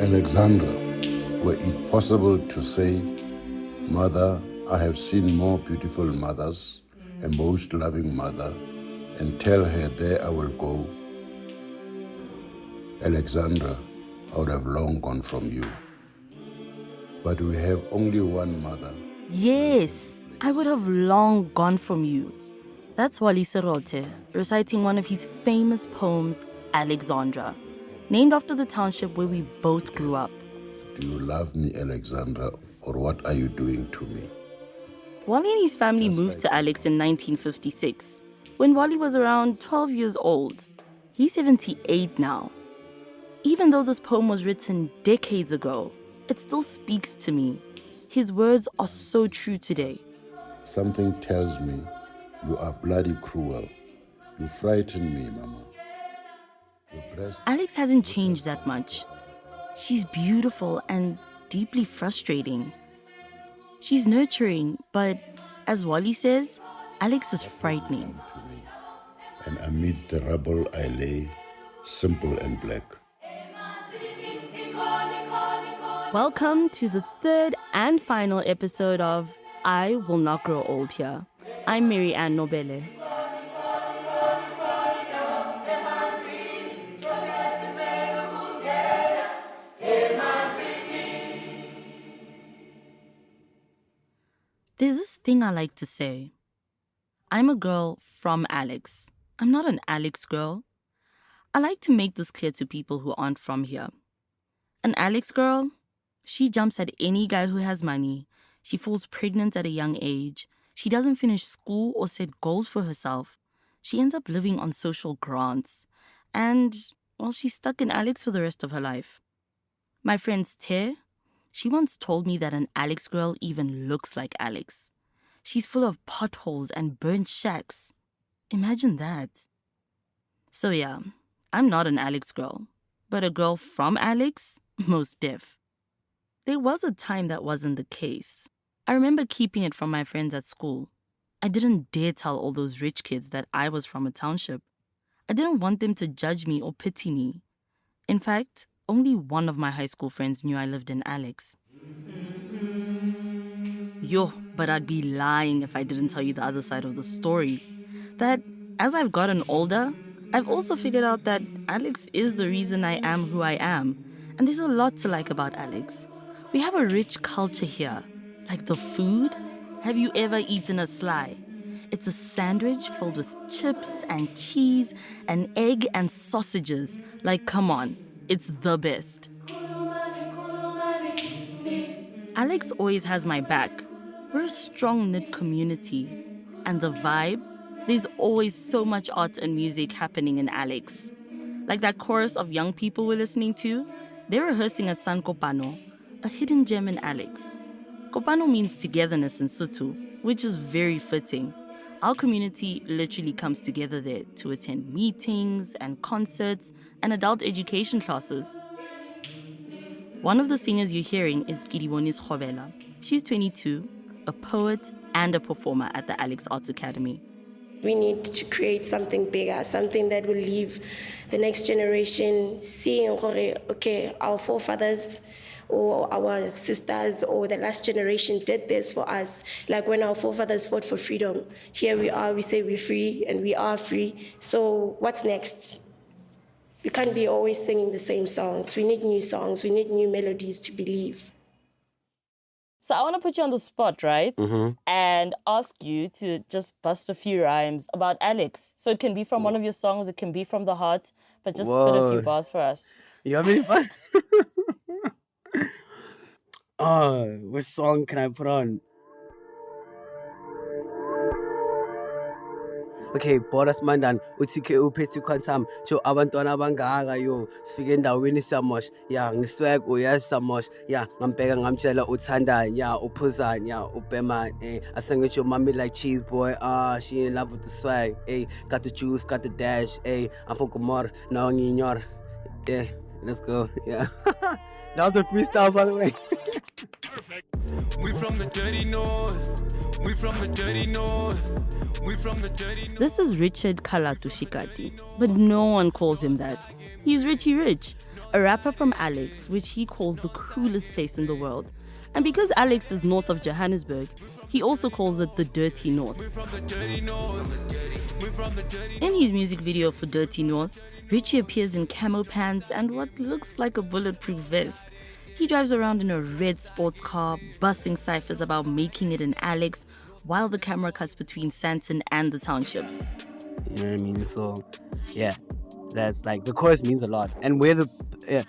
Alexandra, were it possible to say, Mother, I have seen more beautiful mothers, a most loving mother, and tell her there I will go, Alexandra, I would have long gone from you. But we have only one mother. Yes, I would have long gone from you. That's Wally Serote reciting one of his famous poems, Alexandra, named after the township where we both grew up. Do you love me, Alexandra, or what are you doing to me? Wally and his family moved to Alex in 1956, when Wally was around 12 years old. He's 78 now. Even though this poem was written decades ago, it still speaks to me. His words are so true today. Something tells me you are bloody cruel. You frighten me, Mama. Alex hasn't changed that much. She's beautiful and deeply frustrating. She's nurturing, but as Wally says, Alex is frightening. And amid the rubble I lay, simple and black. Welcome to the third and final episode of I Will Not Grow Old Here. I'm Mary Ann Nobele. There's this thing I like to say. I'm a girl from Alex. I'm not an Alex girl. I like to make this clear to people who aren't from here. An Alex girl, she jumps at any guy who has money. She falls pregnant at a young age. She doesn't finish school or set goals for herself. She ends up living on social grants. And, well, she's stuck in Alex for the rest of her life. My friend Te, she once told me that an Alex girl even looks like Alex. She's full of potholes and burnt shacks. Imagine that. So yeah, I'm not an Alex girl, but a girl from Alex, most deaf. There was a time that wasn't the case. I remember keeping it from my friends at school. I didn't dare tell all those rich kids that I was from a township. I didn't want them to judge me or pity me. In fact, only one of my high school friends knew I lived in Alex. Yo, but I'd be lying if I didn't tell you the other side of the story. That as I've gotten older, I've also figured out that Alex is the reason I am who I am. And there's a lot to like about Alex. We have a rich culture here. Like the food. Have you ever eaten a sly? It's a sandwich filled with chips and cheese and egg and sausages. Like, come on, it's the best. Alex always has my back. We're a strong-knit community. And the vibe? There's always so much art and music happening in Alex. Like that chorus of young people we're listening to, they're rehearsing at San Kopano, a hidden gem in Alex. Kopano means togetherness in Sotho, which is very fitting. Our community literally comes together there to attend meetings and concerts and adult education classes. One of the singers you're hearing is Kidiboni's Khobela. She's 22, a poet and a performer at the Alex Arts Academy. We need to create something bigger, something that will leave the next generation seeing, okay, our forefathers or our sisters or the last generation did this for us. Like when our forefathers fought for freedom, here we are, we say we're free and we are free. So what's next? We can't be always singing the same songs. We need new songs, we need new melodies to believe. So I want to put you on the spot, right? Mm-hmm. And ask you to just bust a few rhymes about Alex. So it can be from one of your songs, it can be from the heart, but just spit a few bars for us. You want me fun? Which song can I put on? Okay, Boras Mandan, uthike uphethe quantum, jo abantwana abangaka yo, sifike endaweni samosh, ya ngiswag uyazi samosh, ya ngambheka ngamtshela uthanda, ya uphuzani, ya ubhema, asengitsho mommy like cheese boy, she in love with the swag, got the juice, got the dash, I'm from Gomor, no nginyor, let's go, yeah. That was a freestyle, by the way. We from the dirty north. We from the dirty north. We from the dirty north. This is Richard Kalatu Shikati, but no one calls him that. He's Richie Rich, a rapper from Alex, which he calls the coolest place in the world. And because Alex is north of Johannesburg, he also calls it the Dirty North. In his music video for Dirty North, Richie appears in camo pants and what looks like a bulletproof vest. He drives around in a red sports car, busting ciphers about making it in Alex, while the camera cuts between Sandton and the township. You know what I mean? So, yeah, that's like the chorus means a lot. And where the the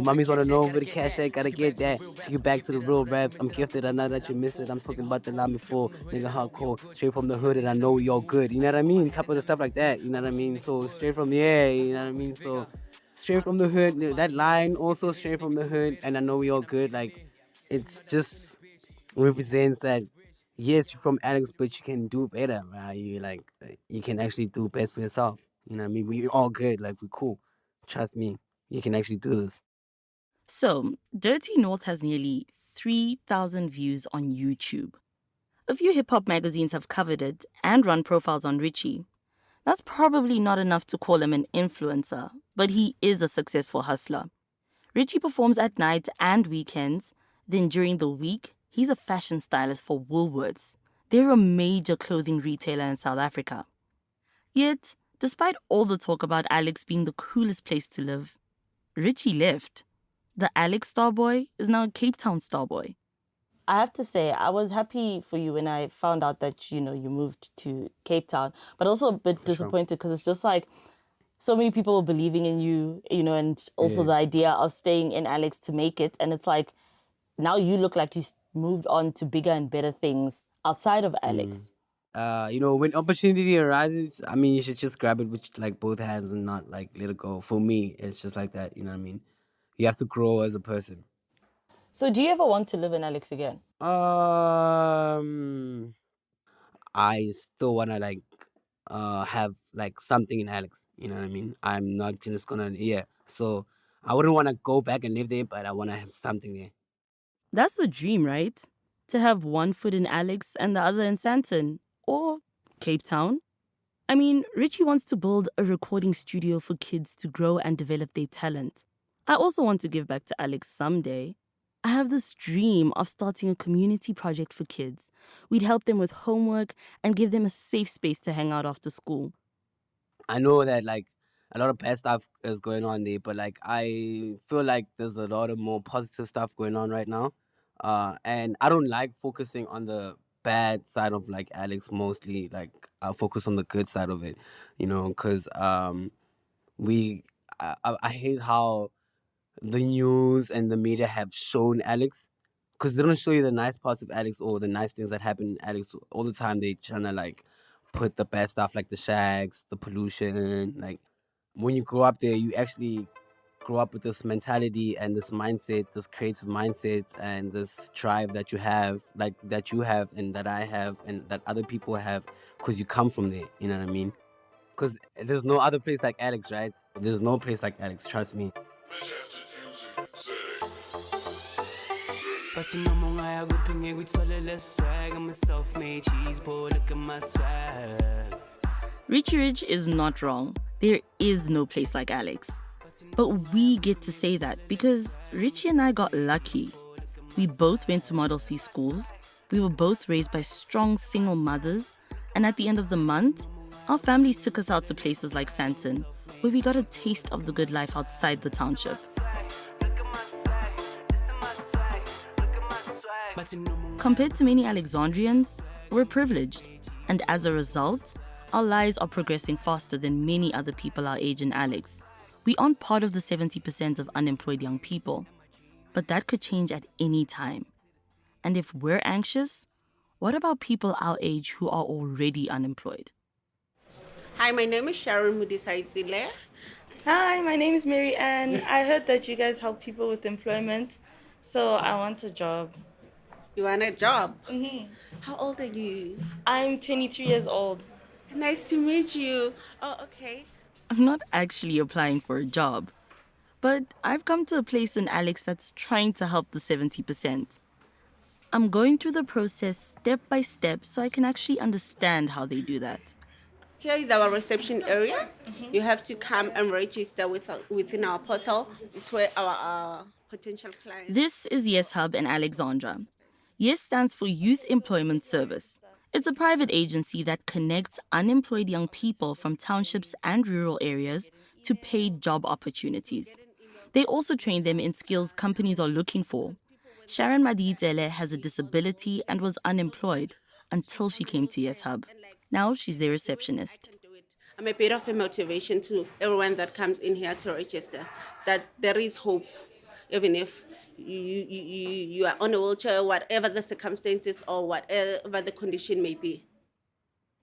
mummies wanna know where the cash at, gotta get that. Take you back to the real raps. I'm gifted, I know that you miss it. I'm talking about the line before, nigga hardcore, straight from the hood, and I know we all good. You know what I mean? Type of the stuff like that. You know what I mean? So straight from you know what I mean? So straight from the hood, that line also straight from the hood, and I know we all good. Like it's just represents that yes, you're from Alex, but you can do better, right? You can actually do best for yourself. You know what I mean? We're all good, like we're cool. Trust me, you can actually do this. So, Dirty North has nearly 3,000 views on YouTube. A few hip hop magazines have covered it and run profiles on Richie. That's probably not enough to call him an influencer, but he is a successful hustler. Richie performs at night and weekends, then during the week, he's a fashion stylist for Woolworths. They're a major clothing retailer in South Africa. Yet, despite all the talk about Alex being the coolest place to live, Richie left. The Alex Starboy is now a Cape Town Starboy. I have to say, I was happy for you when I found out that, you moved to Cape Town, but also a bit disappointed because it's just like so many people believing in you, and also the idea of staying in Alex to make it. And it's like, now you look like you moved on to bigger and better things outside of Alex. When opportunity arises, I mean, you should just grab it with like both hands and not like let it go. For me, it's just like that. You know what I mean? You have to grow as a person. So do you ever want to live in Alex again? I still wanna like have like something in Alex. You know what I mean? I'm not just gonna So I wouldn't wanna go back and live there, but I wanna have something there. That's the dream, right? To have one foot in Alex and the other in Sandton or Cape Town. I mean, Richie wants to build a recording studio for kids to grow and develop their talent. I also want to give back to Alex someday. I have this dream of starting a community project for kids. We'd help them with homework and give them a safe space to hang out after school. I know that like a lot of bad stuff is going on there, but like I feel like there's a lot of more positive stuff going on right now. And I don't like focusing on the bad side of like Alex mostly. Like I'll focus on the good side of it, because I hate how the news and the media have shown Alex, because they don't show you the nice parts of Alex or the nice things that happen in Alex all the time. They trying to like put the bad stuff like the shags, the pollution. Like when you grow up there, you actually grow up with this mentality and this mindset, this creative mindset and this drive that you have, and that I have and that other people have, because you come from there. You know what I mean? Because there's no other place like Alex, right? There's no place like Alex, trust me. Richie Rich is not wrong. There is no place like Alex. But we get to say that because Richie and I got lucky. We both went to Model C schools. We were both raised by strong single mothers. And at the end of the month, our families took us out to places like Sandton, where we got a taste of the good life outside the township. Compared to many Alexandrians, we're privileged. And as a result, our lives are progressing faster than many other people our age in Alex. We aren't part of the 70% of unemployed young people. But that could change at any time. And if we're anxious, what about people our age who are already unemployed? Hi, my name is Sharon Mudisaitzile. Hi, my name is Mary Ann. I heard that you guys help people with employment, so I want a job. You want a job? Mm-hmm. How old are you? I'm 23 years old. Nice to meet you. Oh, okay. I'm not actually applying for a job, but I've come to a place in Alex that's trying to help the 70%. I'm going through the process step by step so I can actually understand how they do that. Here is our reception area. You have to come and register within our portal. It's where our potential clients. This is Yes Hub in Alexandra. Yes stands for Youth Employment Service. It's a private agency that connects unemployed young people from townships and rural areas to paid job opportunities. They also train them in skills companies are looking for. Sharon Maditele has a disability and was unemployed until she came to Yes Hub. Now she's their receptionist. I'm a bit of a motivation to everyone that comes in here to register, that there is hope, even if you are on a wheelchair, whatever the circumstances or whatever the condition may be.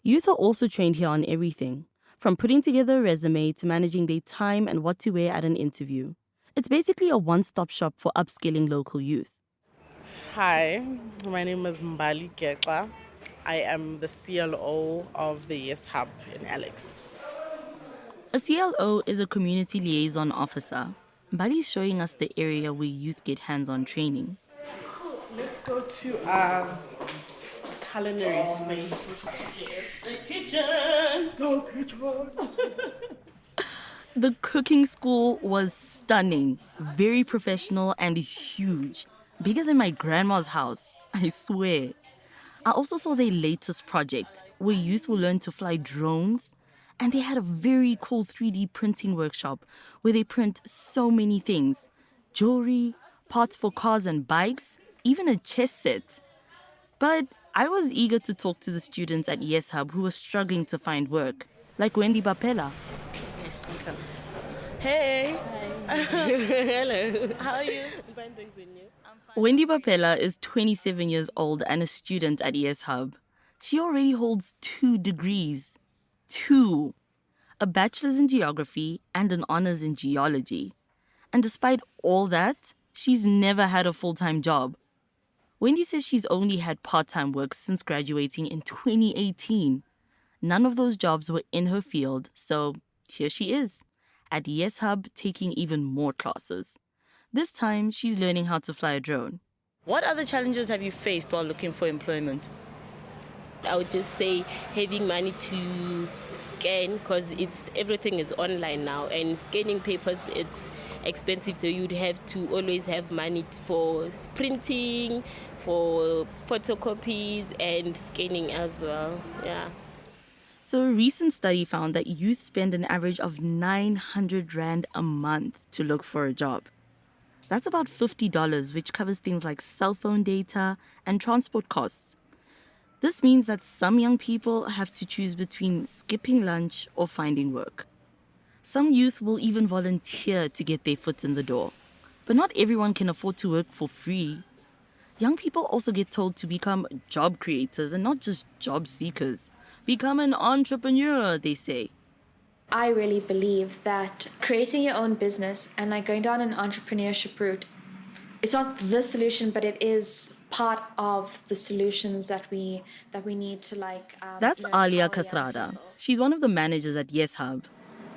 Youth are also trained here on everything, from putting together a resume to managing their time and what to wear at an interview. It's basically a one-stop shop for upskilling local youth. Hi, my name is Mbali Gekla. I am the CLO of the Yes Hub in Alex. A CLO is a community liaison officer. Mbali is showing us the area where youth get hands-on training. Cool. Let's go to culinary space. The kitchen! No kitchen! The cooking school was stunning, very professional and huge. Bigger than my grandma's house, I swear. I also saw their latest project, where youth will learn to fly drones. And they had a very cool 3D printing workshop where they print so many things. Jewelry, parts for cars and bikes, even a chess set. But I was eager to talk to the students at Yes Hub who were struggling to find work, like Wendy Bapela. Hey. Hi. Hello. How are you? Fine, thanks, and you? Wendy Bapela is 27 years old and a student at Yes Hub. She already holds 2 degrees. 2. A bachelor's in geography and an honors in geology. And despite all that, she's never had a full-time job. Wendy says she's only had part-time work since graduating in 2018. None of those jobs were in her field, so here she is, at Yes Hub taking even more classes. This time, she's learning how to fly a drone. What other challenges have you faced while looking for employment? I would just say having money to scan, because everything is online now, and scanning papers, it's expensive, so you'd have to always have money for printing, for photocopies and scanning as well. Yeah. So a recent study found that youth spend an average of 900 Rand a month to look for a job. That's about $50, which covers things like cell phone data and transport costs. This means that some young people have to choose between skipping lunch or finding work. Some youth will even volunteer to get their foot in the door. But not everyone can afford to work for free. Young people also get told to become job creators and not just job seekers. Become an entrepreneur, they say. I really believe that creating your own business and going down an entrepreneurship route, it's not the solution, but it is part of the solutions that we need to That's Alia Katrada. She's one of the managers at Yes Hub.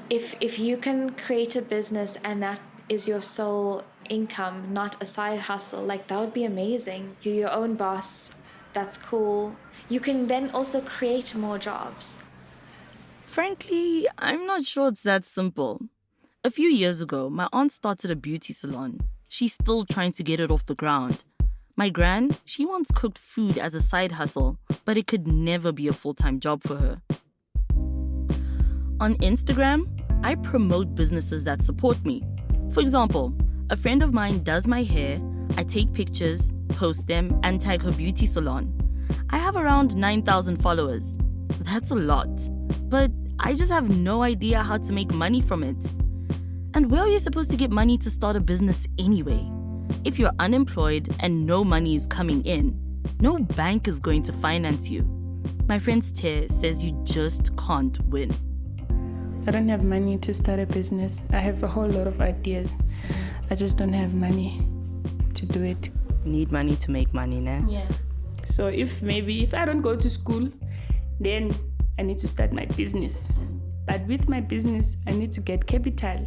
If you can create a business and that is your sole income, not a side hustle, that would be amazing. You're your own boss. That's cool. You can then also create more jobs. Frankly, I'm not sure it's that simple. A few years ago, my aunt started a beauty salon. She's still trying to get it off the ground. My gran, she once cooked food as a side hustle, but it could never be a full-time job for her. On Instagram, I promote businesses that support me. For example, a friend of mine does my hair, I take pictures, post them, and tag her beauty salon. I have around 9,000 followers. That's a lot, but I just have no idea how to make money from it. And where are you supposed to get money to start a business anyway? If you're unemployed and no money is coming in, no bank is going to finance you. My friend Ste says you just can't win. I don't have money to start a business. I have a whole lot of ideas. I just don't have money to do it. Need money to make money, nah? Yeah. So if I don't go to school, then I need to start my business. But with my business, I need to get capital.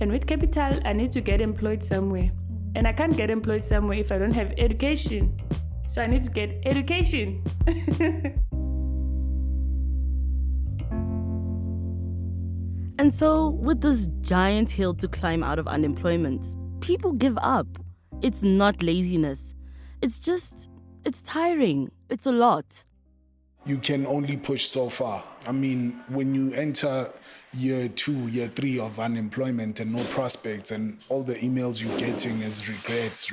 And with capital, I need to get employed somewhere. And I can't get employed somewhere if I don't have education. So I need to get education. And so, with this giant hill to climb out of unemployment, people give up. It's not laziness. It's tiring. It's a lot. You can only push so far. I mean, when you enter year 2, year 3 of unemployment and no prospects, and all the emails you're getting is regrets,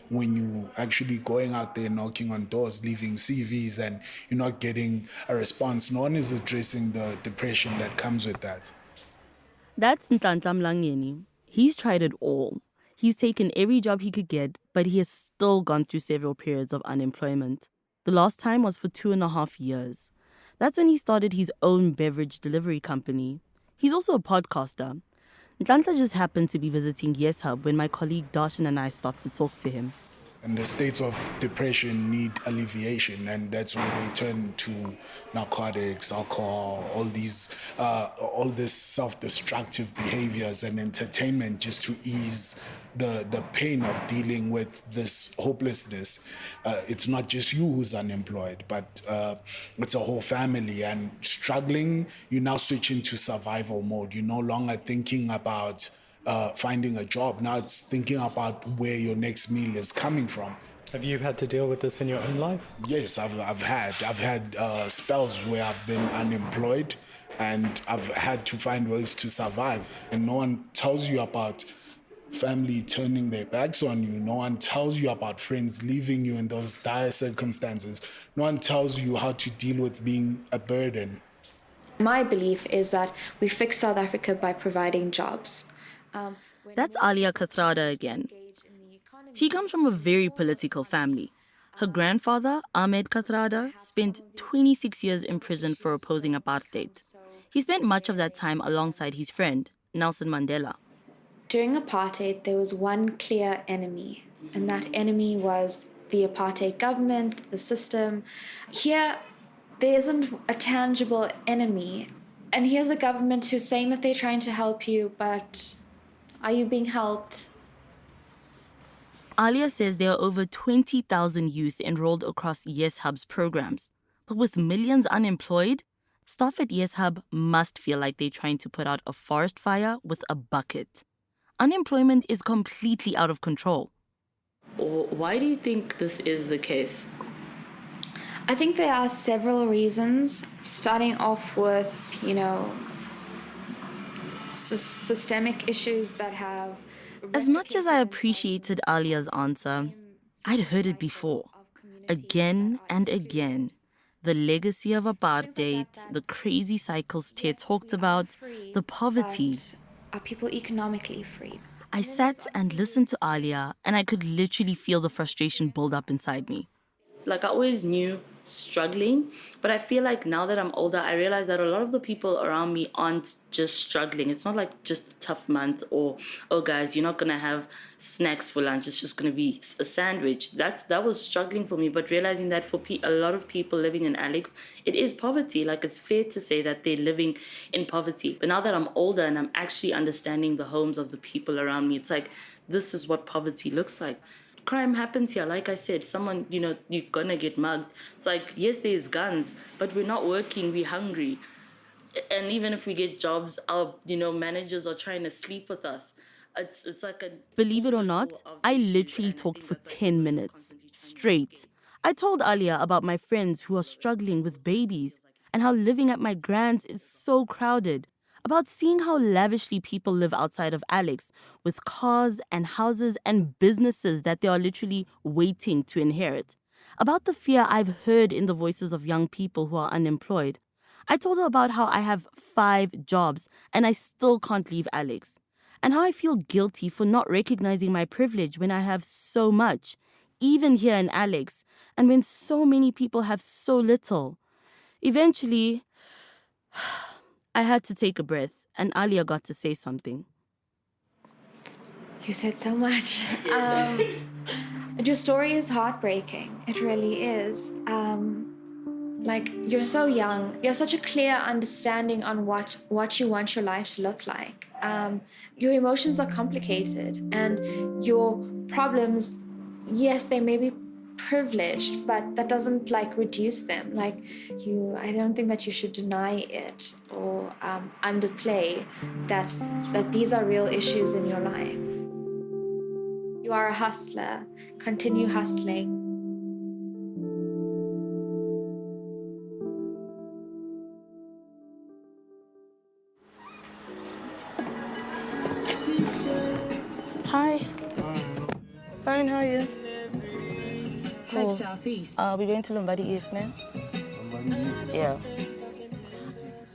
when you actually going out there knocking on doors, leaving CVs, and you're not getting a response, no one is addressing the depression that comes with that. That's Ntantla Mlangeni. He's tried it all. He's taken every job he could get, but he has still gone through several periods of unemployment. The last time was for 2.5 years. That's when he started his own beverage delivery company. He's also a podcaster. Ntantla just happened to be visiting Yes Hub when my colleague Darshan and I stopped to talk to him. And the states of depression need alleviation, and that's where they turn to narcotics, alcohol, all this self-destructive behaviors and entertainment just to ease the pain of dealing with this hopelessness. It's not just you who's unemployed, but it's a whole family. And struggling, you now switch into survival mode. You're no longer thinking about finding a job. Now it's thinking about where your next meal is coming from. Have you had to deal with this in your own life? Yes, I've had spells where I've been unemployed and I've had to find ways to survive. And no one tells you about family turning their backs on you. No one tells you about friends leaving you in those dire circumstances. No one tells you how to deal with being a burden. My belief is that we fix South Africa by providing jobs. That's Alia Kathrada again. She comes from a very political family. Her grandfather, Ahmed Kathrada, spent 26 years in prison for opposing apartheid. He spent much of that time alongside his friend, Nelson Mandela. During apartheid, there was one clear enemy, and that enemy was the apartheid government, the system. Here, there isn't a tangible enemy. And here's a government who's saying that they're trying to help you, but are you being helped? Alia says there are over 20,000 youth enrolled across Yes Hub's programs. But with millions unemployed, staff at Yes Hub must feel like they're trying to put out a forest fire with a bucket. Unemployment is completely out of control. Why do you think this is the case? I think there are several reasons, starting off with, systemic issues that have... As much as I appreciated Alia's answer, I'd heard it before. Again and again. The legacy of apartheid, the crazy cycles Tia talked about, the poverty. Are people economically free? I sat and listened to Alia, and I could literally feel the frustration build up inside me. Like, I always knew struggling, but I feel like now that I'm older, I realize that a lot of the people around me aren't just struggling. It's not like just a tough month or, oh guys, you're not gonna have snacks for lunch, it's just gonna be a sandwich. That was struggling for me, but realizing that for a lot of people living in Alex, it is poverty. Like, it's fair to say that they're living in poverty. But now that I'm older and I'm actually understanding the homes of the people around me, it's like, this is what poverty looks like. Crime happens here. Like I said, someone, you're gonna get mugged. It's like, yes, there's guns, but we're not working, we're hungry. And even if we get jobs, our, managers are trying to sleep with us. It's like a... Believe it or not, I literally talked for 10 minutes, straight. I told Alia about my friends who are struggling with babies and how living at my grand's is so crowded. About seeing how lavishly people live outside of Alex, with cars and houses and businesses that they are literally waiting to inherit. About the fear I've heard in the voices of young people who are unemployed. I told her about how I have 5 jobs and I still can't leave Alex. And how I feel guilty for not recognizing my privilege when I have so much, even here in Alex, and when so many people have so little. Eventually, I had to take a breath, and Alia got to say something. You said so much. Your story is heartbreaking. It really is. You're so young. You have such a clear understanding on what you want your life to look like. Your emotions are complicated, and your problems, yes, they may be privileged, but that doesn't like reduce them. Like I don't think that you should deny it or underplay that these are real issues in your life. You are a hustler. Continue hustling. Hi. Fine, how are you? Head Cool. southeast. We're going to Embodies East, man. Yeah.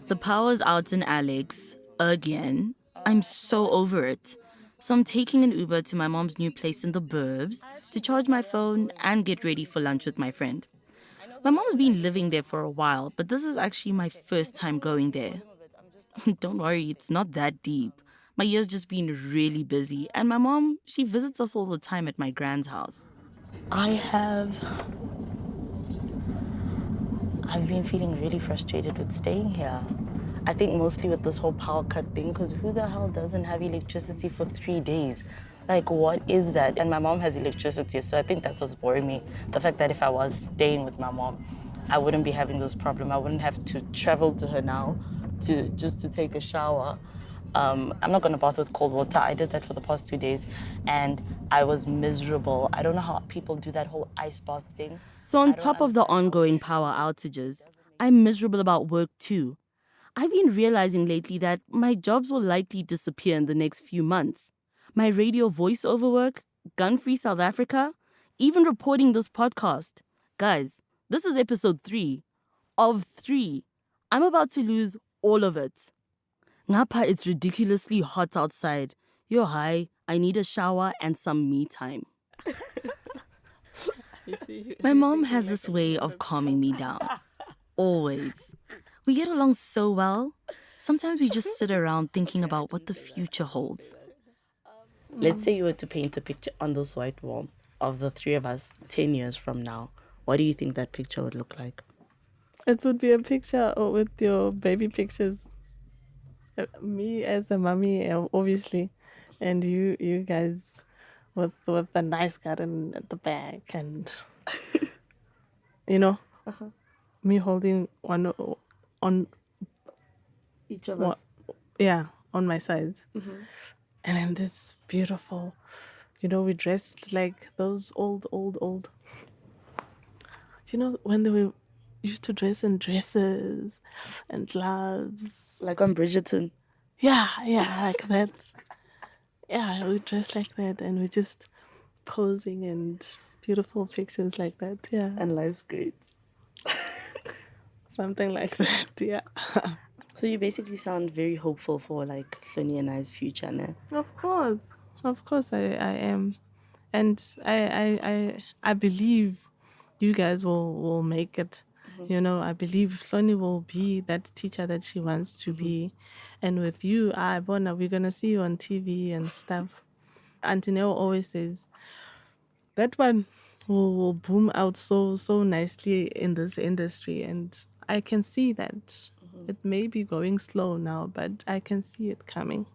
The power's out in Alex again. I'm so over it. So I'm taking an Uber to my mom's new place in the burbs to charge my phone and get ready for lunch with my friend. My mom's been living there for a while, but this is actually my first time going there. Don't worry, it's not that deep. My year's just been really busy, and my mom, she visits us all the time at my grand's house. I've been feeling really frustrated with staying here. I think mostly with this whole power cut thing, because who the hell doesn't have electricity for 3 days? Like, what is that? And my mom has electricity, so I think that's what's worrying me. The fact that if I was staying with my mom, I wouldn't be having this problem. I wouldn't have to travel to her now just to take a shower. I'm not going to bath with cold water. I did that for the past 2 days, and I was miserable. I don't know how people do that whole ice bath thing. So on top of the ongoing power outages, I'm miserable about work too. I've been realizing lately that my jobs will likely disappear in the next few months. My radio voiceover work, Gun-Free South Africa, even reporting this podcast. Guys, this is episode 3 of 3. I'm about to lose all of it. Ngapha, it's ridiculously hot outside. Yo, hi, I need a shower and some me time. My mom has this way of calming me down. Always. We get along so well. Sometimes we just sit around thinking about what the future holds. Let's say you were to paint a picture on this white wall of the 3 of us 10 years from now. What do you think that picture would look like? It would be a picture with your baby pictures. Me as a mommy, obviously, and you guys with the nice garden at the back, and me holding one on Each of us. Yeah, on my sides. Mm-hmm. And then this beautiful, we dressed like those old. When they were used to dress in dresses and gloves. Like on Bridgerton. Yeah, like that. Yeah, we dressed like that, and we're just posing and beautiful pictures like that. Yeah. And life's great. Something like that, yeah. So you basically sound very hopeful for like Hloni and I's future, ne? Of course I am. And I believe you guys will make it. Mm-hmm. I believe Hloni will be that teacher that she wants to be. And with you, Bona, we're gonna see you on TV and stuff. Auntie Neo always says that one will boom out so nicely in this industry, and I can see that. It may be going slow now, but I can see it coming.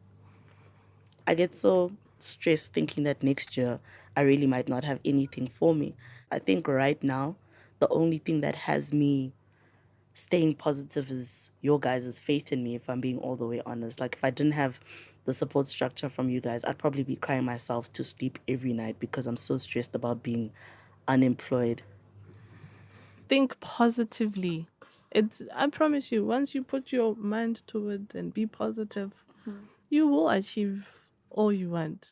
I get so stressed thinking that next year I really might not have anything for me. I think right now, the only thing that has me staying positive is your guys' faith in me, if I'm being all the way honest. Like, if I didn't have the support structure from you guys, I'd probably be crying myself to sleep every night because I'm so stressed about being unemployed. Think positively. I promise you, once you put your mind to it and be positive, you will achieve all you want.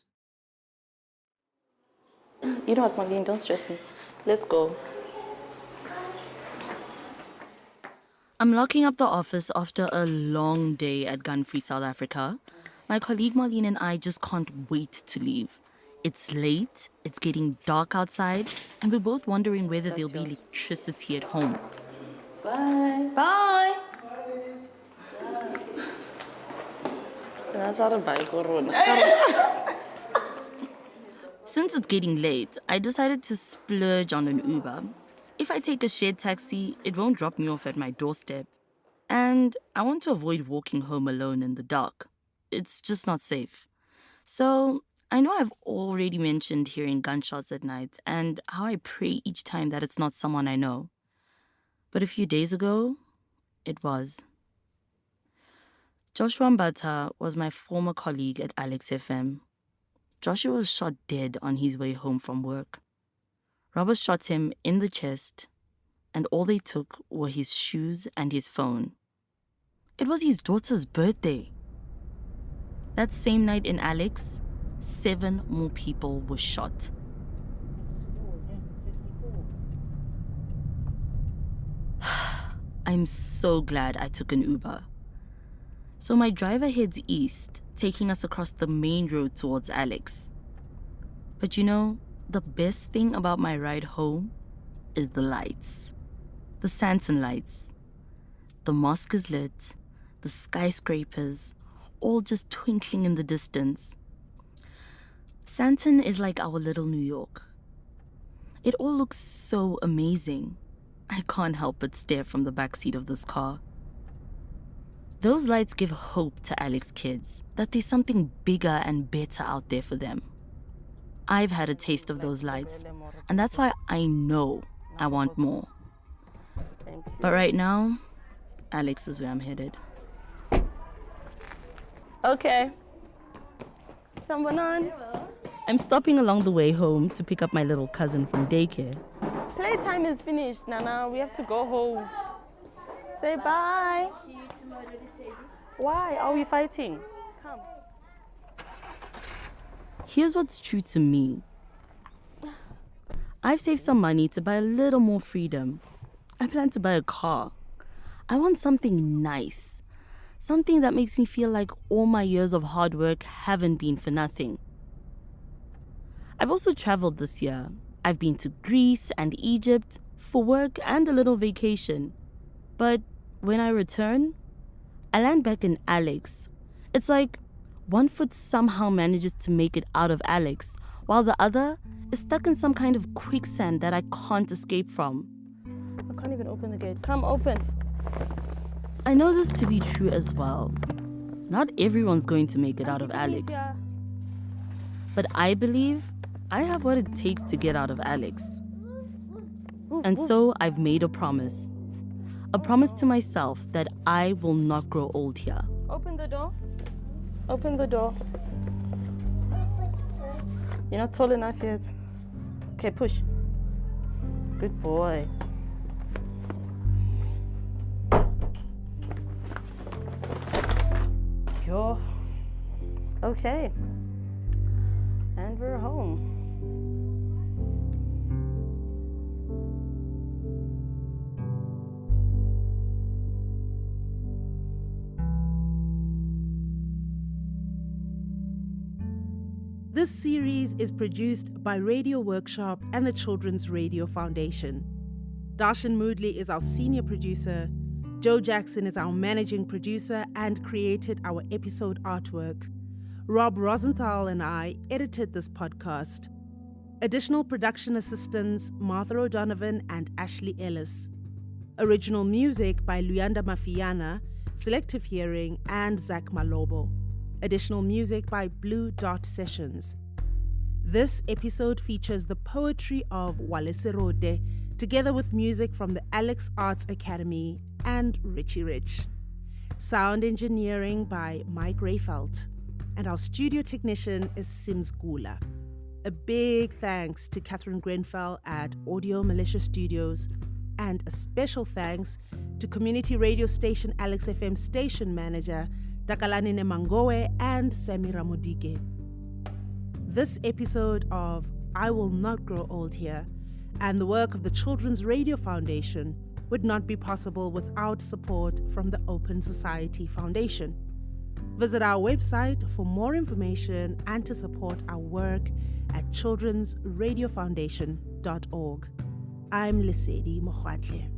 You know what, Marlene, don't stress me. Let's go. I'm locking up the office after a long day at Gun-Free South Africa. My colleague Marlene and I just can't wait to leave. It's late, it's getting dark outside, and we're both wondering whether there'll be electricity at home. Bye. Bye. That's not a bike, Since it's getting late, I decided to splurge on an Uber. If I take a shared taxi, it won't drop me off at my doorstep. And I want to avoid walking home alone in the dark. It's just not safe. So I know I've already mentioned hearing gunshots at night and how I pray each time that it's not someone I know. But a few days ago, it was. Joshua Mbata was my former colleague at Alex FM. Joshua was shot dead on his way home from work. Robbers shot him in the chest, and all they took were his shoes and his phone. It was his daughter's birthday. That same night in Alex, 7 more people were shot. I'm so glad I took an Uber. So my driver heads east, taking us across the main road towards Alex. But you know, the best thing about my ride home is the lights. The Sandton lights. The mosque is lit, the skyscrapers, all just twinkling in the distance. Sandton is like our little New York. It all looks so amazing. I can't help but stare from the backseat of this car. Those lights give hope to Alex kids that there's something bigger and better out there for them. I've had a taste of those lights, and that's why I know I want more. But right now, Alex is where I'm headed. Okay. Someone on? I'm stopping along the way home to pick up my little cousin from daycare. Playtime is finished, Nana. We have to go home. Say bye. See you tomorrow, Sadie. Why are we fighting? Come. Here's what's true to me. I've saved some money to buy a little more freedom. I plan to buy a car. I want something nice. Something that makes me feel like all my years of hard work haven't been for nothing. I've also traveled this year. I've been to Greece and Egypt for work and a little vacation. But when I return, I land back in Alex. It's like one foot somehow manages to make it out of Alex, while the other is stuck in some kind of quicksand that I can't escape from. I can't even open the gate. Come open. I know this to be true as well. Not everyone's going to make it out of Alex. But I believe I have what it takes to get out of Alex. And so I've made a promise. A promise to myself that I will not grow old here. Open the door. Open the door. You're not tall enough yet. Okay, push. Good boy. Yo. Okay. And we're home. This series is produced by Radio Workshop and the Children's Radio Foundation. Darshan Moodley is our senior producer. Joe Jackson is our managing producer and created our episode artwork. Rob Rosenthal and I edited this podcast. Additional production assistants Martha O'Donovan and Ashley Ellis. Original music by Luyanda Mafiana, Selective Hearing, and Zach Malobo. Additional music by Blue Dot Sessions. This episode features the poetry of Waleserode, together with music from the Alex Arts Academy and Richie Rich. Sound engineering by Mike Rayfelt. And our studio technician is Sims Gula. A big thanks to Catherine Grenfell at Audio Militia Studios, and a special thanks to community radio station Alex FM station manager Takalani Nemangoe and Samira Modike. This episode of I Will Not Grow Old Here and the work of the Children's Radio Foundation would not be possible without support from the Open Society Foundation. Visit our website for more information and to support our work at childrensradiofoundation.org. I'm Lesedi Mokhwatle.